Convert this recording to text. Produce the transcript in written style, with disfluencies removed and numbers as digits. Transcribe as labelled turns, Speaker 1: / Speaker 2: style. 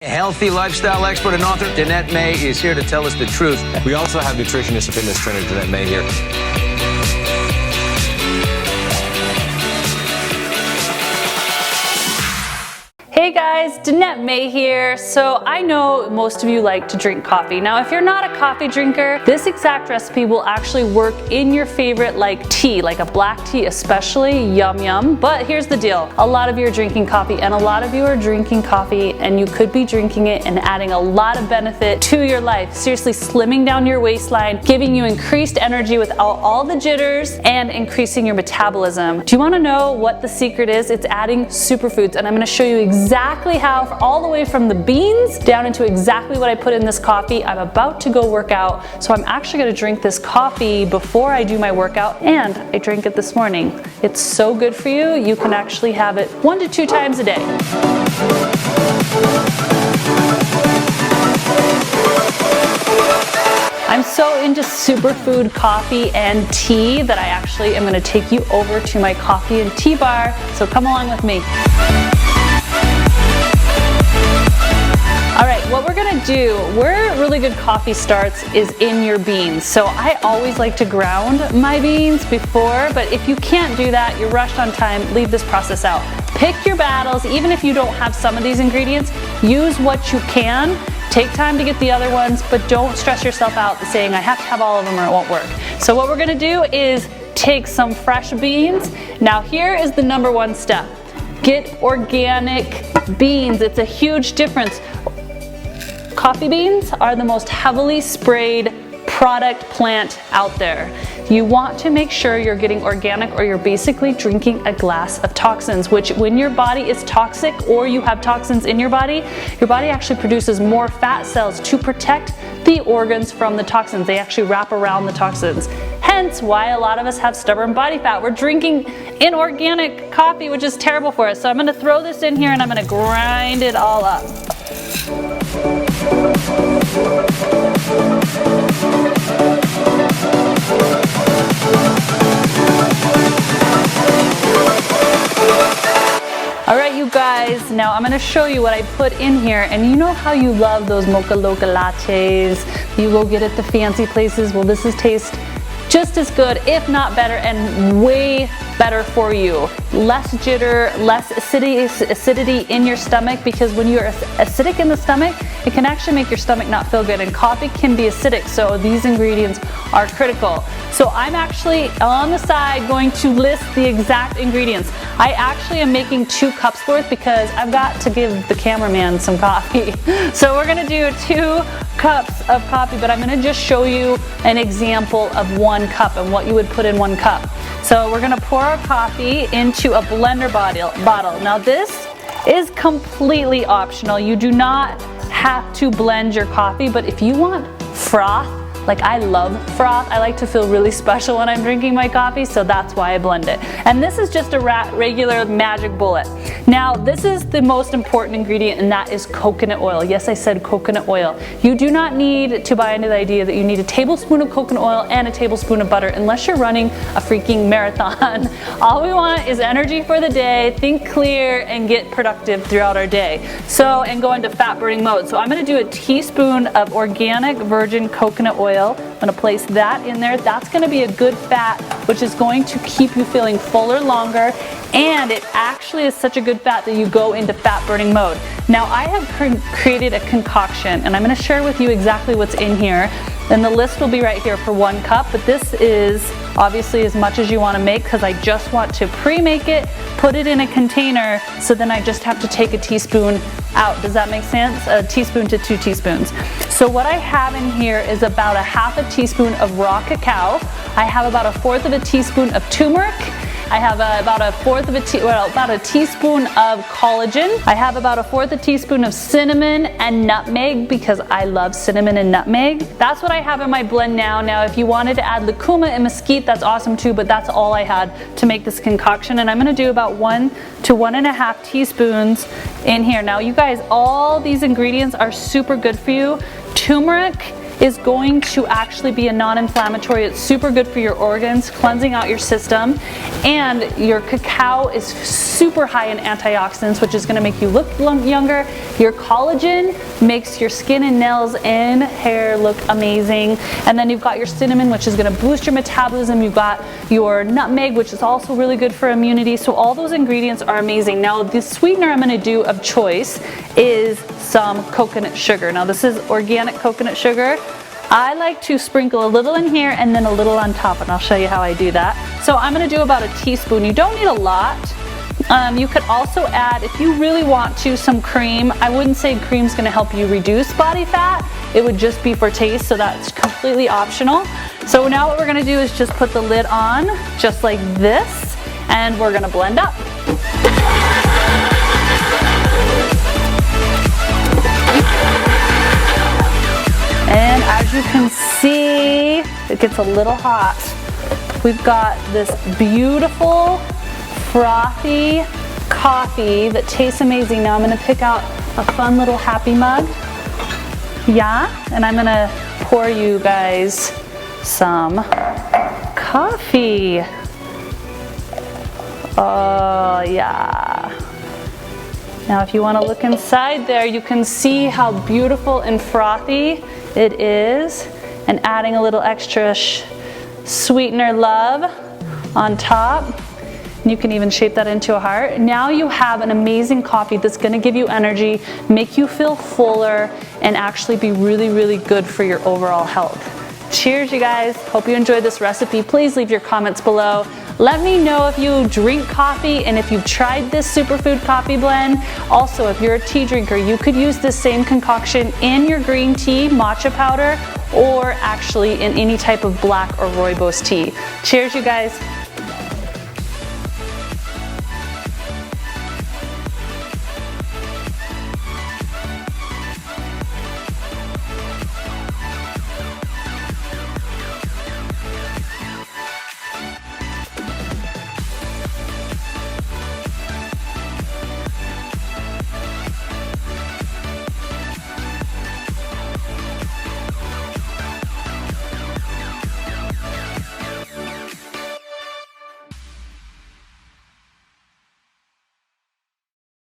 Speaker 1: Healthy lifestyle expert and author Danette May is here to tell us the truth.
Speaker 2: We also have nutritionist and fitness trainer Danette May here.
Speaker 3: Hey guys, Danette May here. So I know most of you like to drink coffee. Now if you're not a coffee drinker, this exact recipe will actually work in your favorite like tea, like a black tea especially, yum yum. But here's the deal, a lot of you are drinking coffee and a lot of you are drinking coffee and you could be drinking it and adding a lot of benefit to your life. Seriously, slimming down your waistline, giving you increased energy without all the jitters and increasing your metabolism. Do you want to know what the secret is? It's adding superfoods, and I'm going to show you exactly how, all the way from the beans down into exactly what I put in this coffee. I'm about to go work out, so I'm actually going to drink this coffee before I do my workout, and I drank it this morning. It's so good for you. You can actually have it 1 to 2 times a day. I'm so into superfood coffee and tea that I actually am going to take you over to my coffee and tea bar, so come along with me. Alright, what we're going to do, where really good coffee starts is in your beans. So I always like to ground my beans before, but if you can't do that, you're rushed on time, leave this process out. Pick your battles, even if you don't have some of these ingredients, use what you can. Take time to get the other ones, but don't stress yourself out saying I have to have all of them or it won't work. So what we're going to do is take some fresh beans. Now here is the number 1 step. Get organic beans. It's a huge difference. Coffee beans are the most heavily sprayed product plant out there. You want to make sure you're getting organic or you're basically drinking a glass of toxins, which when your body is toxic or you have toxins in your body actually produces more fat cells to protect the organs from the toxins. They actually wrap around the toxins. Hence why a lot of us have stubborn body fat. We're drinking inorganic coffee, which is terrible for us. So I'm going to throw this in here and I'm going to grind it all up. Alright you guys, now I'm going to show you what I put in here, and you know how you love those mocha loca lattes you go get at the fancy places? Well, this is taste just as good, if not better, and way better for you. Less jitter, less acidity in your stomach, because when you're acidic in the stomach, it can actually make your stomach not feel good, and coffee can be acidic, so these ingredients are critical. So I'm actually on the side going to list the exact ingredients. I actually am making 2 cups worth because I've got to give the cameraman some coffee. So we're gonna do 2 cups of coffee, but I'm gonna just show you an example of 1 cup and what you would put in 1 cup. So we're gonna pour our coffee into a blender bottle. Now this is completely optional. You do not have to blend your coffee, but if you want froth, like I love froth, I like to feel really special when I'm drinking my coffee, so that's why I blend it. And this is just a regular magic bullet. Now this is the most important ingredient, and that is coconut oil. Yes, I said coconut oil. You do not need to buy into the idea that you need a tablespoon of coconut oil and a tablespoon of butter unless you're running a freaking marathon. All we want is energy for the day, think clear, and get productive throughout our day. So, and go into fat burning mode. So I'm going to do a teaspoon of organic virgin coconut oil. I'm going to place that in there. That's going to be a good fat, which is going to keep you feeling fuller longer, and it actually is such a good fat that you go into fat burning mode. Now I have created a concoction, and I'm going to share with you exactly what's in here, and the list will be right here for 1 cup, but this is obviously as much as you want to make because I just want to pre-make it, put it in a container, so then I just have to take a teaspoon out. Does that make sense? A teaspoon to 2 teaspoons. So what I have in here is about a half a teaspoon of raw cacao. I have about a 1/4 of a teaspoon of turmeric. I have about a 1/4 of about a teaspoon of collagen. I have about a 1/4 a teaspoon of cinnamon and nutmeg because I love cinnamon and nutmeg. That's what I have in my blend now. Now if you wanted to add lucuma and mesquite, that's awesome too, but that's all I had to make this concoction, and I'm going to do about 1 to 1.5 teaspoons in here. Now you guys, all these ingredients are super good for you. Turmeric is going to actually be a non-inflammatory. It's super good for your organs, cleansing out your system, and your cacao is super high in antioxidants, which is going to make you look younger. Your collagen makes your skin and nails and hair look amazing. And then you've got your cinnamon, which is going to boost your metabolism. You've got your nutmeg, which is also really good for immunity. So all those ingredients are amazing. Now the sweetener I'm going to do of choice is some coconut sugar. Now this is organic coconut sugar. I like to sprinkle a little in here and then a little on top, and I'll show you how I do that. So I'm going to do about a teaspoon. You don't need a lot. You could also add, if you really want to, some cream. I wouldn't say cream's going to help you reduce body fat. It would just be for taste, so that's completely optional. So now what we're going to do is just put the lid on, just like this, and we're going to blend up. And as you can see, it gets a little hot. We've got this beautiful, frothy coffee that tastes amazing. Now I'm going to pick out a fun little happy mug. Yeah, and I'm going to pour you guys some coffee. Oh, yeah. Now if you want to look inside there, you can see how beautiful and frothy it is, and adding a little extra sweetener love on top. You can even shape that into a heart. Now you have an amazing coffee that's going to give you energy, make you feel fuller, and actually be really, really good for your overall health. Cheers, you guys. Hope you enjoyed this recipe. Please leave your comments below. Let me know if you drink coffee and if you've tried this superfood coffee blend. Also, if you're a tea drinker, you could use this same concoction in your green tea, matcha powder, or actually in any type of black or rooibos tea. Cheers, you guys.